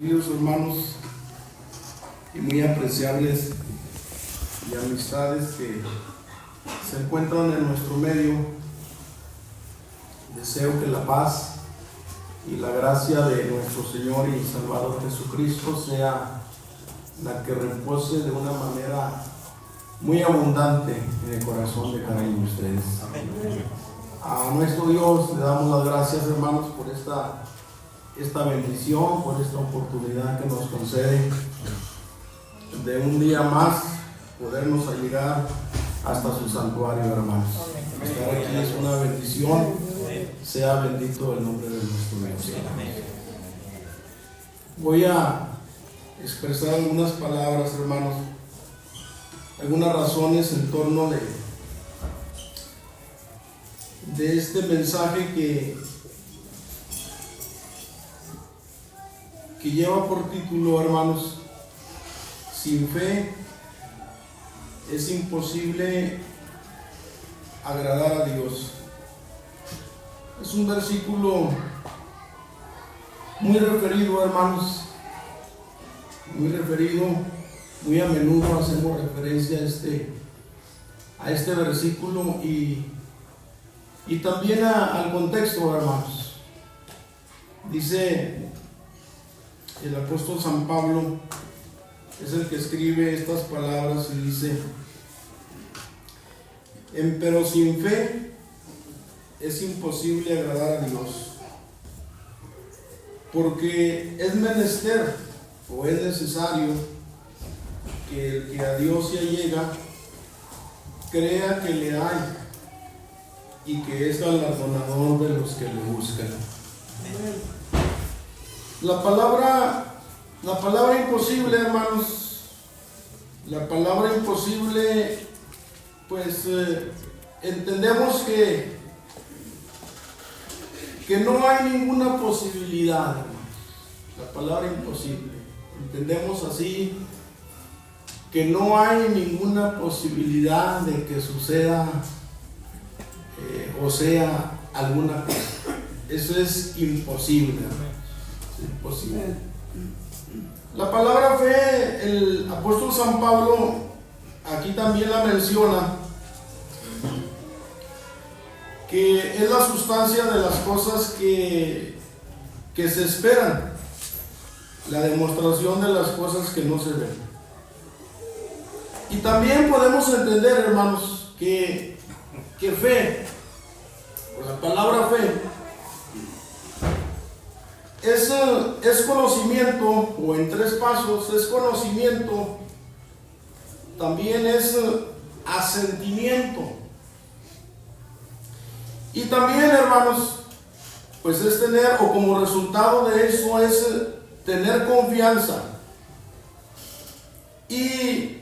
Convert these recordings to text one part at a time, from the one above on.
Queridos hermanos y muy apreciables y amistades que se encuentran en nuestro medio, deseo que la paz y la gracia de nuestro Señor y Salvador Jesucristo sea la que repose de una manera muy abundante en el corazón de cada uno de ustedes. Amén. A nuestro Dios le damos las gracias, hermanos, por esta bendición, por esta oportunidad que nos concede de un día más podernos allegar hasta su santuario, hermanos. Estar aquí es una bendición. Sea bendito el nombre de nuestro Dios. Voy a expresar algunas palabras, hermanos, algunas razones en torno de este mensaje que lleva por título, hermanos: sin fe es imposible agradar a Dios. Es un versículo muy referido, hermanos, muy a menudo hacemos referencia a este versículo y también al contexto, hermanos. Dice el apóstol San Pablo, es el que escribe estas palabras y dice: pero sin fe es imposible agradar a Dios, porque es menester o es necesario que el que a Dios se allega crea que le hay y que es galardonador de los que le buscan. La palabra imposible, hermanos, la palabra imposible, pues entendemos que no hay ninguna posibilidad, hermanos. La palabra imposible, entendemos así, que no hay ninguna posibilidad de que suceda o sea alguna cosa. Eso es imposible, hermanos. Imposible. La palabra fe, el apóstol San Pablo aquí también la menciona, que es la sustancia de las cosas que se esperan, la demostración de las cosas que no se ven. Y también podemos entender, hermanos, que fe, por la palabra fe, es conocimiento, o en tres pasos, es conocimiento, también es asentimiento, y también, hermanos, pues es tener, o como resultado de eso es tener confianza y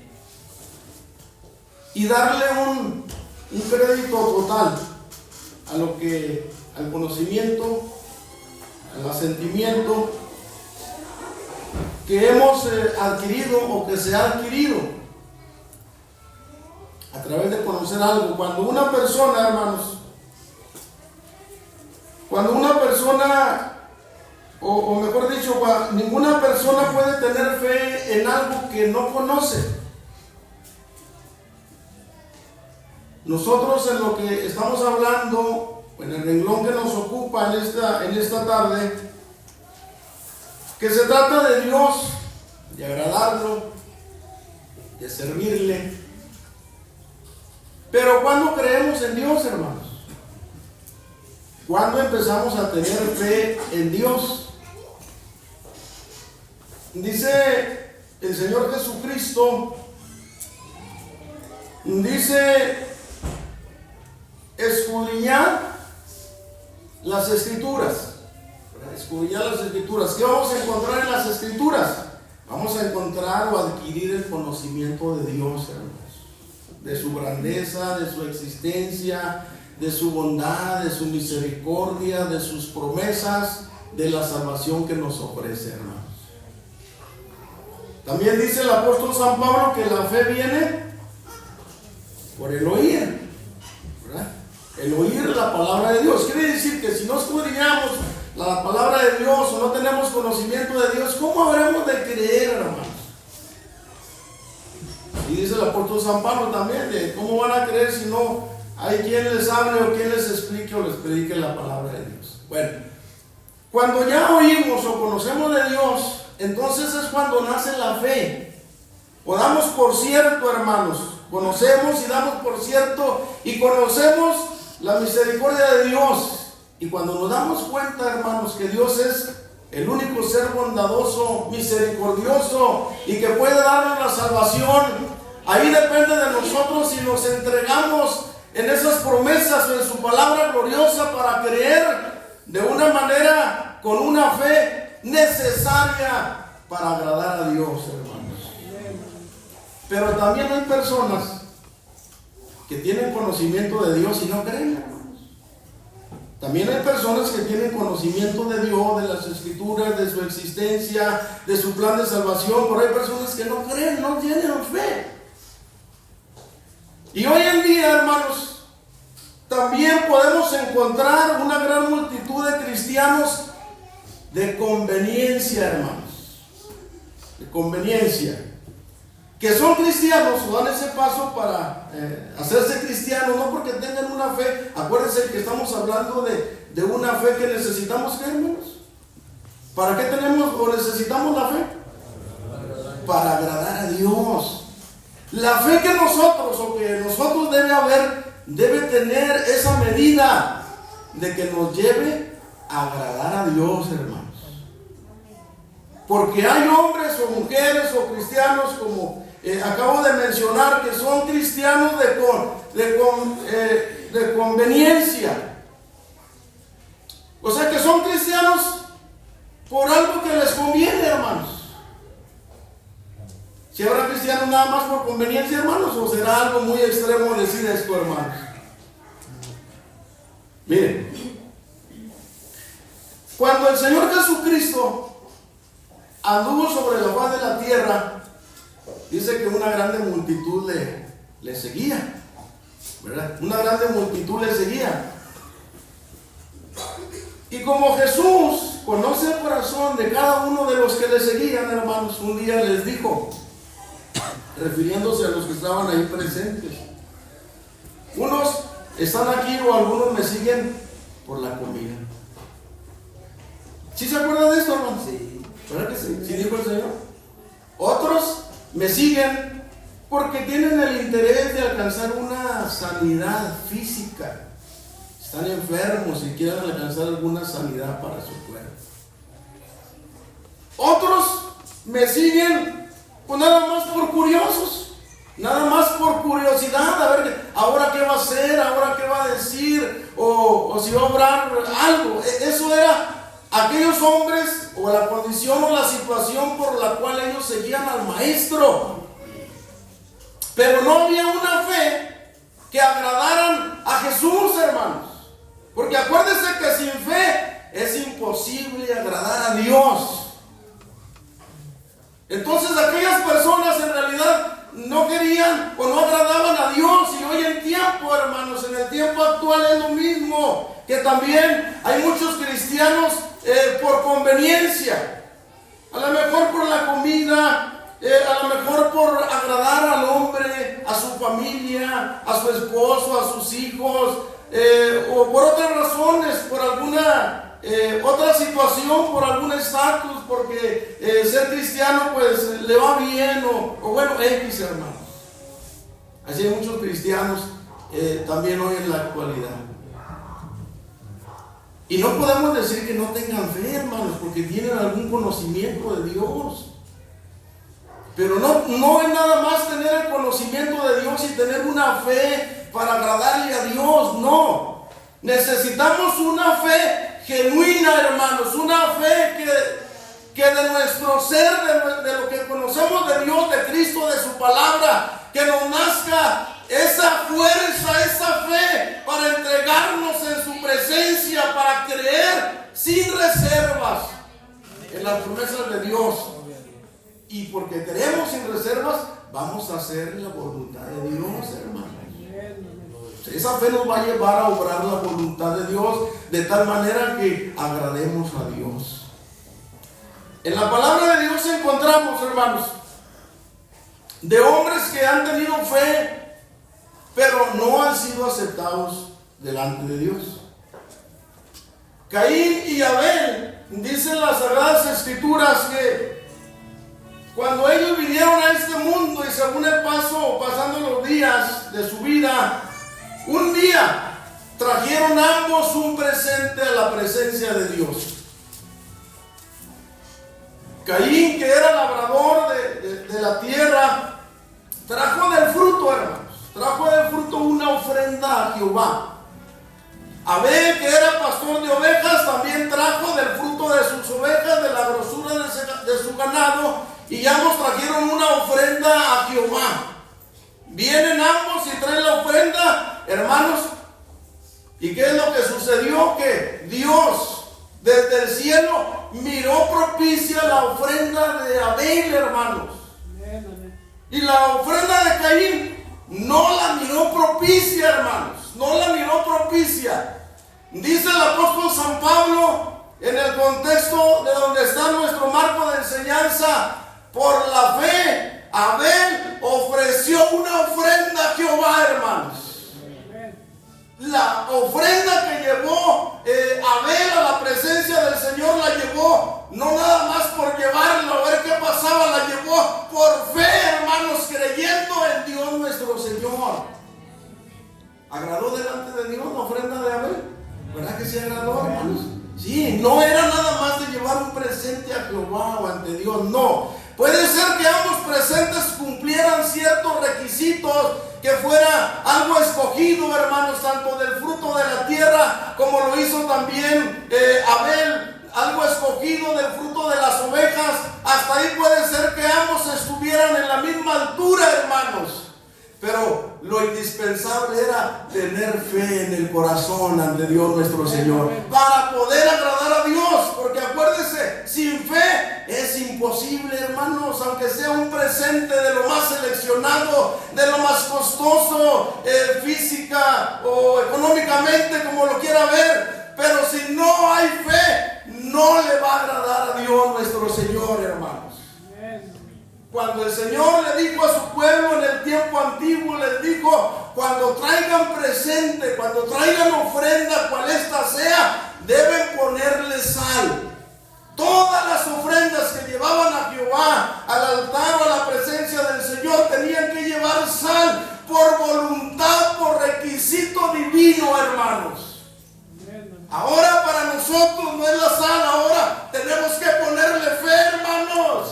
darle un crédito total al conocimiento, al asentimiento que hemos adquirido o que se ha adquirido a través de conocer algo. Cuando una persona, hermanos, o mejor dicho, ninguna persona puede tener fe en algo que no conoce. Nosotros, en lo que estamos hablando, en el renglón que nos ocupa en esta tarde, que se trata de Dios, de agradarlo, de servirle. Pero ¿cuándo creemos en Dios, hermanos? ¿Cuándo empezamos a tener fe en Dios? Dice el Señor Jesucristo, dice: escudriñad las Escrituras. Escudriñad las Escrituras. ¿Qué vamos a encontrar en las Escrituras? Vamos a encontrar o adquirir el conocimiento de Dios, hermanos, de su grandeza, de su existencia, de su bondad, de su misericordia, de sus promesas, de la salvación que nos ofrece, hermanos. También dice el apóstol San Pablo que la fe viene por el oír, ¿verdad? El oír la palabra de Dios. Quiere decir que si no escudriñamos la palabra de Dios o no tenemos conocimiento de Dios, ¿cómo habremos de creer, hermanos? Y dice el apóstol San Pablo también, de cómo van a creer si no hay quien les hable o quien les explique o les predique la palabra de Dios. Bueno, cuando ya oímos o conocemos de Dios, entonces es cuando nace la fe. O damos por cierto, hermanos, conocemos y damos por cierto y conocemos la misericordia de Dios. Y cuando nos damos cuenta, hermanos, que Dios es el único ser bondadoso, misericordioso y que puede darnos la salvación, ahí depende de nosotros si nos entregamos en esas promesas o en su palabra gloriosa para creer de una manera, con una fe necesaria para agradar a Dios, hermanos. Pero también hay personas que tienen conocimiento de Dios y no creen, hermanos. También hay personas que tienen conocimiento de Dios, de las Escrituras, de su existencia, de su plan de salvación, pero hay personas que no creen, no tienen fe. Y hoy en día, hermanos, también podemos encontrar una gran multitud de cristianos de conveniencia, hermanos, de conveniencia, que son cristianos o dan ese paso para hacerse cristianos, no porque tengan una fe. Acuérdense que estamos hablando de una fe que necesitamos, ¿qué, hermanos? ¿Para qué tenemos o necesitamos la fe? Para agradar a Dios. La fe que nosotros o que nosotros debe tener esa medida de que nos lleve a agradar a Dios, hermanos. Porque hay hombres o mujeres o cristianos, como acabo de mencionar, que son cristianos de conveniencia. O sea, que son cristianos por algo que les conviene, hermanos. ¿Si habrá cristianos nada más por conveniencia, hermanos? ¿O será algo muy extremo decir esto, hermanos? Miren, cuando el Señor Jesucristo anduvo sobre la faz de la tierra, dice que una grande multitud le seguía, ¿verdad? Una grande multitud le seguía. Y como Jesús conoce el corazón de cada uno de los que le seguían, hermanos, un día les dijo, refiriéndose a los que estaban ahí presentes: unos están aquí o algunos me siguen por la comida. ¿Sí se acuerdan de esto, hermanos? Sí. ¿Verdad que sí? ¿Sí dijo el Señor? Otros me siguen porque tienen el interés de alcanzar una sanidad física. Están enfermos y quieren alcanzar alguna sanidad para su cuerpo. Otros me siguen pues nada más por curiosos, nada más por curiosidad, a ver ahora qué va a hacer, ahora qué va a decir, o si va a obrar algo. Eso era aquellos hombres, o la condición o la situación por la cual ellos seguían al maestro. Pero no había una fe que agradaran a Jesús, hermanos. Porque acuérdense que sin fe es imposible agradar a Dios. Entonces aquellas personas en realidad no querían o no agradaban a Dios. Y hoy en tiempo, hermanos, en el tiempo actual es lo mismo, que también hay muchos cristianos por conveniencia, a lo mejor por la comida, a lo mejor por agradar al hombre, a su familia, a su esposo, a sus hijos, o por otras razones, por alguna otra situación, por algún estatus, porque ser cristiano pues le va bien, o bueno, X, hermanos. Así hay muchos cristianos también hoy en la actualidad. Y no podemos decir que no tengan fe, hermanos, porque tienen algún conocimiento de Dios. Pero no es nada más tener el conocimiento de Dios y tener una fe para agradarle a Dios, no. Necesitamos una fe genuina, hermanos, una fe que de nuestro ser, de lo que conocemos de Dios, de Cristo, de su palabra, que nos nazca esa fuerza, esa fe para entregarnos en su presencia, para creer sin reservas en las promesas de Dios. Y porque creemos sin reservas, vamos a hacer la voluntad de Dios, hermanos. Esa fe nos va a llevar a obrar la voluntad de Dios de tal manera que agrademos a Dios. En la palabra de Dios encontramos, hermanos, de hombres que han tenido fe, pero no han sido aceptados delante de Dios. Caín y Abel, dicen las Sagradas Escrituras que cuando ellos vinieron a este mundo y según el paso, pasando los días de su vida, un día trajeron ambos un presente a la presencia de Dios. Caín, que era labrador de la tierra, trajo del fruto, hermanos, trajo del fruto una ofrenda a Jehová. Abel, que era pastor de ovejas, también trajo del fruto de sus ovejas, de la grosura de su ganado, y ambos trajeron una ofrenda a Jehová. Vienen ambos y traen la ofrenda, hermanos, ¿y qué es lo que sucedió? Que Dios desde el cielo miró propicia la ofrenda de Abel, hermanos. Y la ofrenda de Caín no la miró propicia, hermanos. No la miró propicia. Dice el apóstol San Pablo, en el contexto de donde está nuestro marco de enseñanza, por la fe, Abel ofreció una ofrenda a Jehová, hermanos. La ofrenda que llevó Abel a la presencia del Señor la llevó no nada más por llevarla a ver qué pasaba, la llevó por fe, hermanos, creyendo en Dios nuestro Señor. ¿Agradó delante de Dios la ofrenda de Abel? ¿Verdad que sí agradó, hermanos? Sí, no era nada más de llevar un presente a Jehová o ante Dios, no. Puede ser que ambos presentes cumplieran ciertos requisitos, que fuera algo escogido, hermanos, tanto del fruto de la tierra como lo hizo también Abel, algo escogido del fruto de las ovejas. Hasta ahí puede ser que ambos estuvieran en la misma altura, hermanos. Pero lo indispensable era tener fe en el corazón ante Dios nuestro Señor para poder agradar a Dios, porque acuérdense, sin fe es imposible, hermanos, aunque sea un presente de lo más seleccionado, de lo más costoso, física o económicamente, como lo quiera ver, pero si no hay fe, no le va a agradar a Dios nuestro Señor, hermanos. Cuando el Señor le dijo a su pueblo en el tiempo antiguo, les dijo, cuando traigan presente, cuando traigan ofrenda, cual esta sea, deben ponerle sal. Todas las ofrendas que llevaban a Jehová, al altar o a la presencia del Señor, tenían que llevar sal por voluntad, por requisito divino, hermanos. Ahora para nosotros no es la sal, ahora tenemos que ponerle fe, hermanos.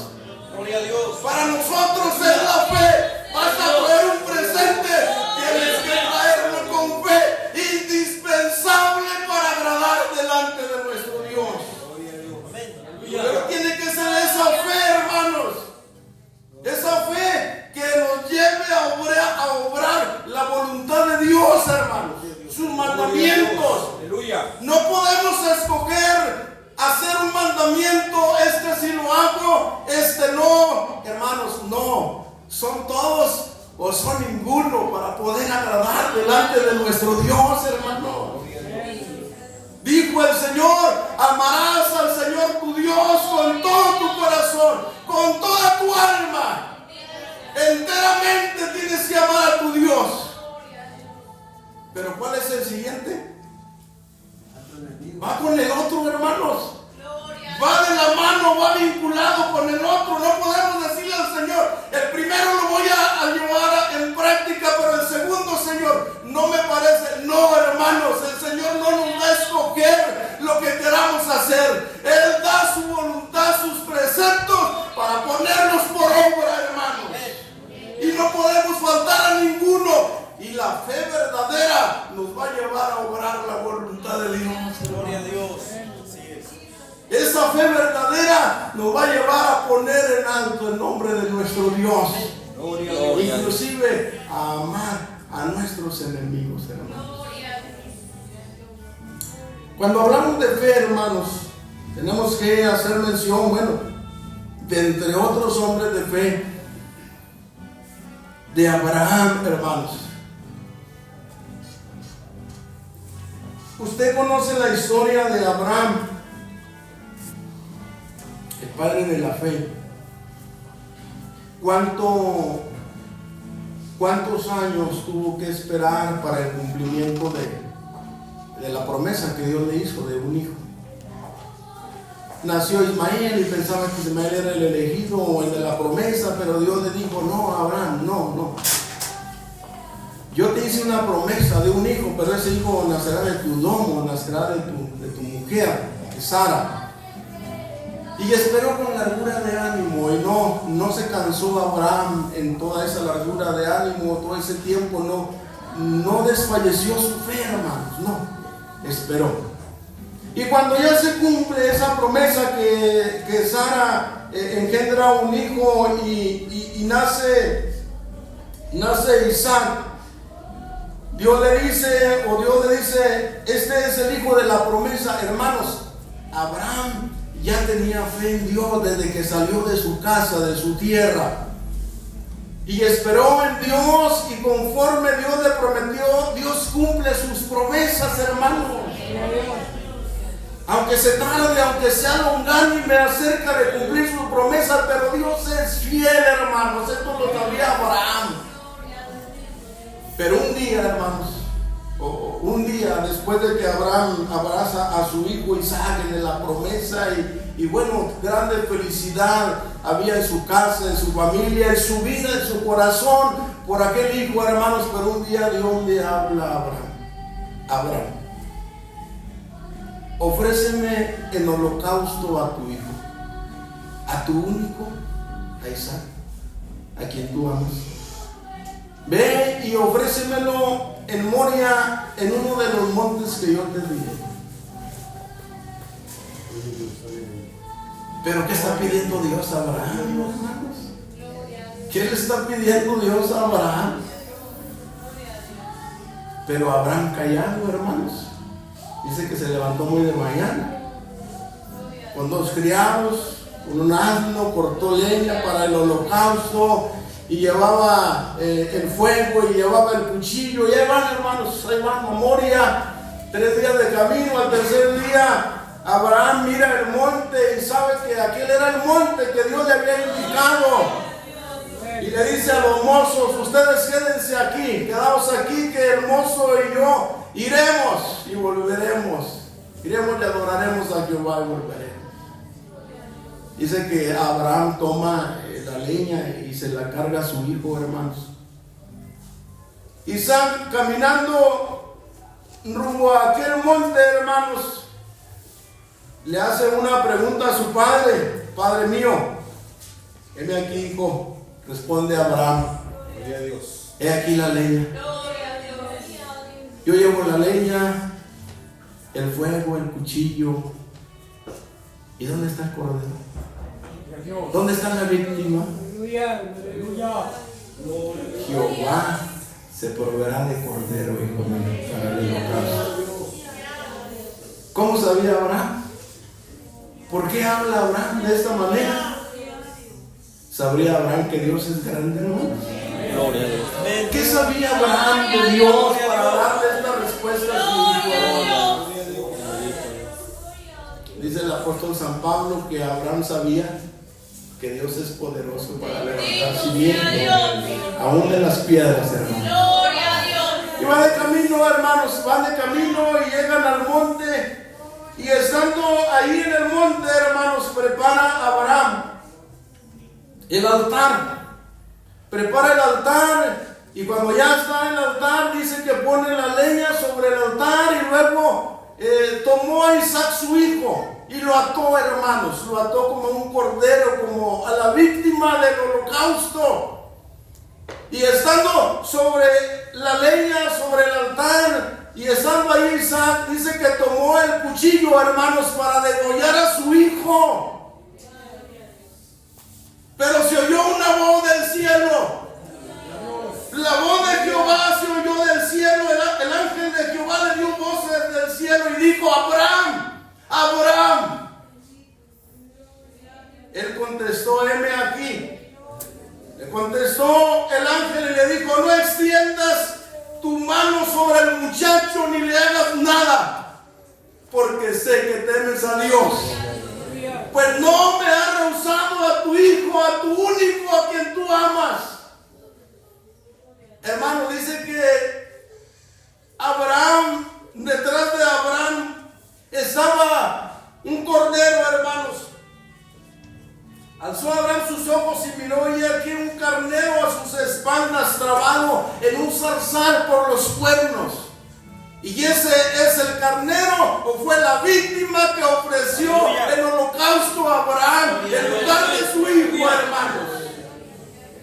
Gloria a Dios. Para nosotros es la fe. Vas a traer un presente, tienes que traerlo con fe, indispensable para agradar delante de nuestro Dios. Pero tiene que ser esa fe, hermanos, esa fe que nos lleve a obrar la voluntad de Dios, hermanos, sus mandamientos. No podemos escoger hacer un mandamiento, este sí lo hago, este no, hermanos, no, son todos o son ninguno para poder agradar delante de nuestro Dios, hermano. Dijo el Señor, amarás al Señor tu Dios con todo tu corazón, con toda tu alma, enteramente tienes que amar a tu Dios. Pero ¿cuál es el siguiente? Va con el otro, hermanos. Va de la mano, va vinculado con el otro. No podemos decirle al Señor, el primero lo voy a llevar en práctica, pero el segundo, Señor, no me parece. No, hermanos, el Señor no nos va a escoger lo que queramos hacer. Él da su voluntad, sus preceptos para ponernos por obra, hermanos. Y no podemos faltar a ninguno. Y la fe verdadera nos va a llevar a obrar la voluntad de Dios. Gloria a Dios. Así es. Esa fe verdadera nos va a llevar a poner en alto el nombre de nuestro Dios. Gloria a Dios. Inclusive a amar a nuestros enemigos, hermanos. Cuando hablamos de fe, hermanos, tenemos que hacer mención, bueno, de entre otros hombres de fe, de Abraham, hermanos. Usted conoce la historia de Abraham, el padre de la fe. ¿Cuántos años tuvo que esperar para el cumplimiento de la promesa que Dios le hizo de un hijo? Nació Ismael y pensaba que Ismael era el elegido o el de la promesa, pero Dios le dijo: no, Abraham, no. Yo te hice una promesa de un hijo, pero ese hijo nacerá de tu domo, nacerá de tu mujer, de Sara. Y esperó con largura de ánimo, y no se cansó Abraham en toda esa largura de ánimo, todo ese tiempo, no desfalleció su fe, hermanos, no, esperó. Y cuando ya se cumple esa promesa que Sara engendra un hijo y nace Isaac, Dios le dice, este es el hijo de la promesa. Hermanos, Abraham ya tenía fe en Dios desde que salió de su casa, de su tierra, y esperó en Dios, y conforme Dios le prometió, Dios cumple sus promesas, hermanos. Aunque se tarde, aunque sea longánime acerca de cumplir sus promesas, pero Dios es fiel, hermanos. Esto lo sabía Abraham. Pero un día, hermanos, un día después de que Abraham abraza a su hijo Isaac en la promesa, y bueno, grande felicidad había en su casa, en su familia, en su vida, en su corazón por aquel hijo, hermanos. Pero un día Dios le habla a Abraham: ofréceme en holocausto a tu hijo, a tu único, a Isaac, a quien tú amas. Ve y ofrécemelo en Moria, en uno de los montes que yo te diré. Pero ¿qué está pidiendo Dios a Abraham, hermanos? ¿Qué le está pidiendo Dios a Abraham? Pero Abraham callado, hermanos. Dice que se levantó muy de mañana, con 2 criados, con un asno, cortó leña para el holocausto, y llevaba el fuego, y llevaba el cuchillo. Y ahí van, hermanos, ahí van a Moria. 3 días de camino. Al tercer día Abraham mira el monte y sabe que aquel era el monte que Dios le había indicado. Y le dice a los mozos: ustedes quédense aquí, quedaos aquí, que el mozo y yo iremos y volveremos. Iremos y adoraremos a Jehová y volveremos. Dice que Abraham toma la leña y se la carga a su hijo, hermanos. Isaac, caminando rumbo a aquel monte, hermanos, le hace una pregunta a su padre: Padre mío, heme aquí, hijo. Responde Abraham: Gloria a Dios. He aquí la leña. Yo llevo la leña, el fuego, el cuchillo. ¿Y dónde está el cordero? ¿Dónde está la víctima? Jehová se proveerá de cordero, hijo mío, para el holocausto. ¿Cómo sabía Abraham? ¿Por qué habla Abraham de esta manera? ¿Sabría Abraham que Dios es grande, hermanos? Gloria a Dios. ¿Qué sabía Abraham de Dios para darle esta respuesta a su hijo? Dice el apóstol San Pablo que Abraham sabía que Dios es poderoso para levantar cimiento aún de las piedras, hermanos. Y van de camino, hermanos, van de camino y llegan al monte. Y estando ahí en el monte, hermanos, prepara Abraham el altar. Prepara el altar, y cuando ya está en el altar, dice que pone la leña sobre el altar, y luego tomó a Isaac su hijo y lo ató, hermanos. Lo ató como un cordero, como a la víctima del holocausto. Y estando sobre la leña, sobre el altar, y estando ahí Isaac, dice que tomó el cuchillo, hermanos, para degollar a su hijo. Pero se oyó una voz del cielo. La voz de Jehová se oyó del cielo. El ángel de Jehová le dio voz desde el cielo y dijo: Abraham, Abraham. Él contestó: heme aquí. Le contestó el ángel y le dijo: no extiendas tu mano sobre el muchacho ni le hagas nada, porque sé que temes a Dios. Pues no me has rehusado a tu hijo, a tu único, a quien tú amas. Hermano, dice que Abraham, detrás de Abraham estaba un cordero, hermanos. Alzó Abraham sus ojos y miró, y aquí un carnero a sus espaldas, trabado en un zarzal por los cuernos. Y ese es el carnero, o fue la víctima que ofreció el holocausto a Abraham en lugar de su hijo, hermanos.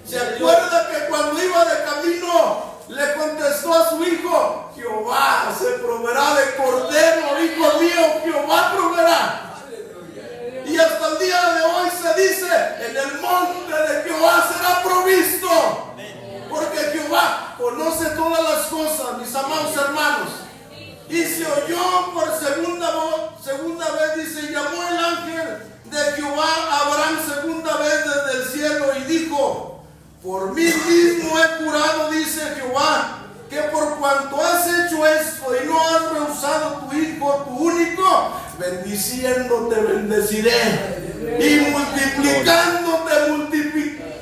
¿Se acuerda que cuando iba de camino le contestó a su hijo: Jehová se proveerá de cordero, hijo mío, Jehová proveerá? Y hasta el día de hoy se dice: en el monte de Jehová será provisto. Porque Jehová conoce todas las cosas, mis amados hermanos. Y se oyó por segunda vez, dice, llamó el ángel de Jehová a Abraham segunda vez desde el cielo y dijo: por mí mismo he jurado, dice Jehová, que por cuanto has hecho esto y no has rehusado tu hijo, tu único, bendiciéndote bendeciré, y multiplicándote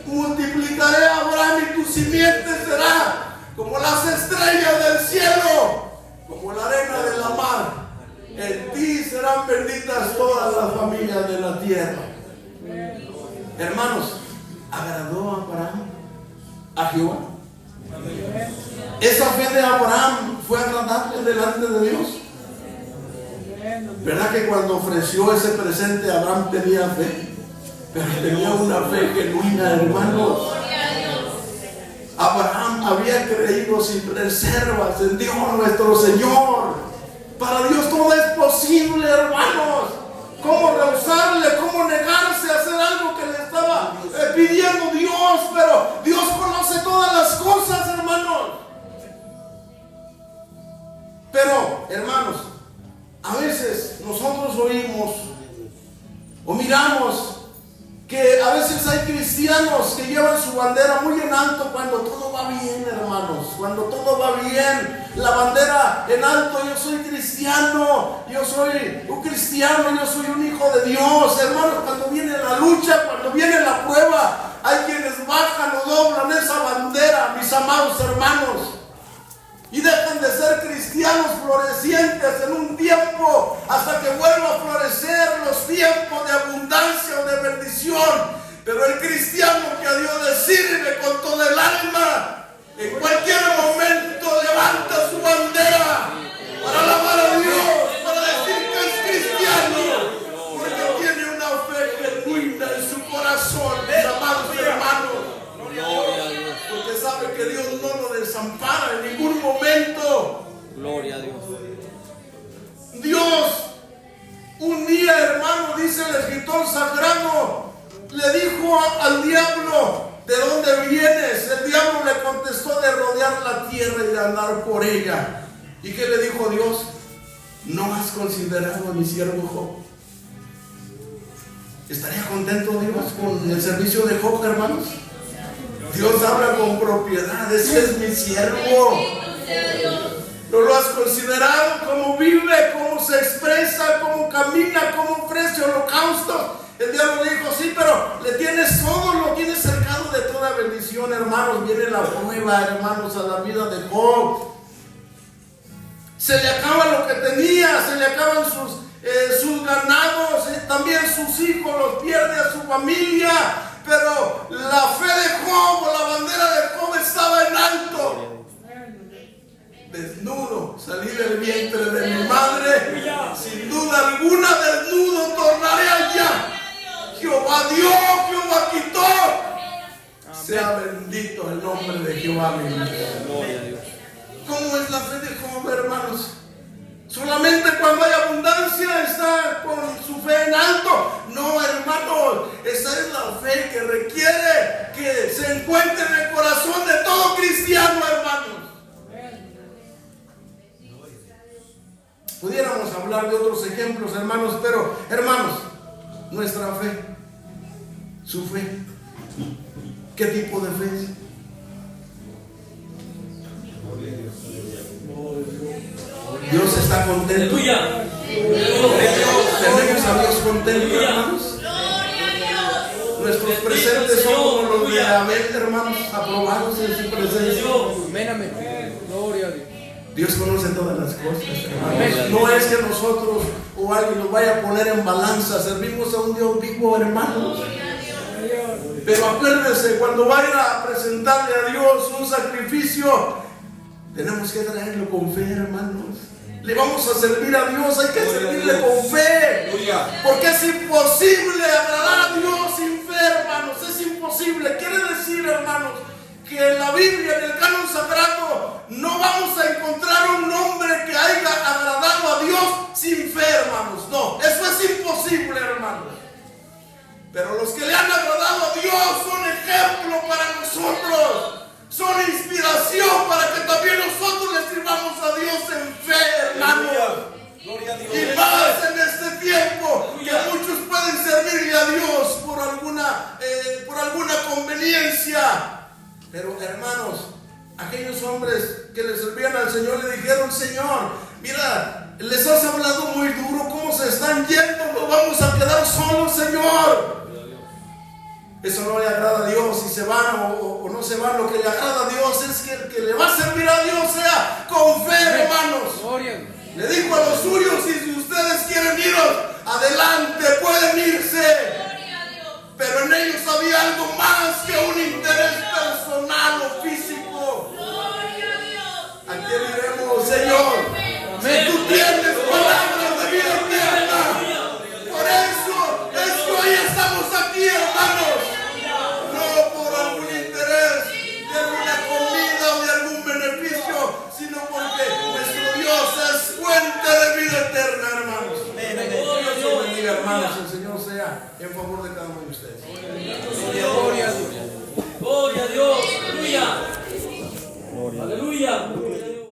multiplicaré a Abraham, y tu simiente será como las estrellas del cielo, como la arena de la mar. En ti serán benditas todas las familias de la tierra. Hermanos, ¿agradó a Abraham a Jehová? Esa fe de Abraham fue agradable delante de Dios. ¿Verdad que cuando ofreció ese presente Abraham tenía fe? Pero tenía una fe genuina, hermanos. Abraham había creído sin reservas en Dios nuestro Señor. Para Dios todo es posible, hermanos. ¿Cómo rehusarle? ¿Cómo negarse a hacer algo que le estaba pidiendo Dios? Pero Dios conoce todas las cosas, hermanos. Pero, hermanos, a veces nosotros oímos o miramos que a veces hay cristianos que llevan su bandera muy en alto cuando todo va bien, hermanos. Cuando todo va bien, la bandera en alto: yo soy cristiano, yo soy un cristiano, yo soy un hijo de Dios. Hermanos, cuando viene la lucha, cuando viene la prueba, hay quienes bajan o doblan esa bandera, mis amados hermanos, y dejan de ser cristianos florecientes en un tiempo hasta que vuelva a florecer los tiempos de abundancia o de bendición. Pero el cristiano que a Dios le sirve con todo el alma, en cualquier momento levanta su bandera para alabar a Dios, para decir que es cristiano, porque tiene una fe genuina en su corazón, mis amados hermanos. Porque sabe que Dios no lo desampara en ningún momento. Gloria a Dios. Dios, un día, hermano, dice el escritor sagrado, le dijo al diablo: ¿de dónde vienes? El diablo le contestó: de rodear la tierra y de andar por ella. ¿Y qué le dijo Dios? ¿No has considerado a mi siervo Job? ¿Estaría contento Dios con el servicio de Job, hermanos? Dios habla con propiedad: ese es mi siervo. ¿No lo has considerado? ¿Cómo vive? ¿Cómo se expresa? ¿Cómo camina? ¿Cómo ofrece holocaustos? El diablo le dijo: sí, pero le tienes todo, lo tienes cercado de toda bendición, hermanos. Viene la prueba, hermanos, a la vida de Job. Se le acaba lo que tenía, se le acaban sus ganados, también sus hijos, los pierde a su familia. Pero la fe de Job, o la bandera de Job, estaba en alto. Desnudo salí del vientre de mi madre, sin duda alguna desnudo tornaré allá. Jehová dio, Jehová quitó. Sea bendito el nombre de Jehová, mi Dios. ¿Cómo es la fe de Job, hermanos? Solamente cuando hay abundancia está con su fe en alto. No, hermanos, esa es la fe que requiere que se encuentre en el corazón de todo cristiano, hermanos. Pudiéramos hablar de otros ejemplos, hermanos, pero, hermanos, nuestra fe, su fe, ¿qué tipo de fe es? Dios está contento Tenemos a Dios contento, hermanos. Nuestros presentes son como los de Abel, hermanos, aprobados en su presencia. Gloria a Dios. Dios conoce todas las cosas, hermanos. No es que nosotros o alguien nos vaya a poner en balanza. Servimos a un Dios vivo, hermanos. Pero acuérdense, cuando vaya a presentarle a Dios un sacrificio, tenemos que traerlo con fe, hermanos. Le vamos a servir a Dios, hay que servirle con fe. Porque es imposible agradar a Dios sin fe, hermanos. Es imposible. Quiere decir, hermanos, que en la Biblia, en el canon sagrado, no vamos a encontrar un nombre que haya agradado a Dios sin fe, hermanos. No, eso es imposible, hermanos. Pero los que le han agradado a Dios son ejemplo para nosotros. Son inspiración para que también nosotros le sirvamos a Dios en fe, hermanos. Y más en este tiempo que muchos pueden servirle a Dios por alguna conveniencia. Pero hermanos, aquellos hombres que le servían al Señor le dijeron: Señor, mira, les has hablado muy duro, ¿cómo se están yendo? Nos vamos a quedar solos, Señor. Eso no le agrada a Dios, si se van o no se van. Lo que le agrada a Dios es que el que le va a servir a Dios sea con fe, hermanos. Le dijo a los suyos: si ustedes quieren iros, adelante, pueden irse. Pero en ellos había algo más que un interés personal o físico. ¿A quién iremos, Señor? Si tú tienes palabras de vida eterna. Por eso es que hoy estamos aquí, hermanos. No por algún interés de alguna comida o de algún beneficio, sino porque nuestro Dios es fuente de vida eterna, hermanos. Dios los bendiga, hermanos. El Señor sea en favor de cada uno de ustedes. Gloria a Dios. Gloria a Dios. Aleluya. Aleluya.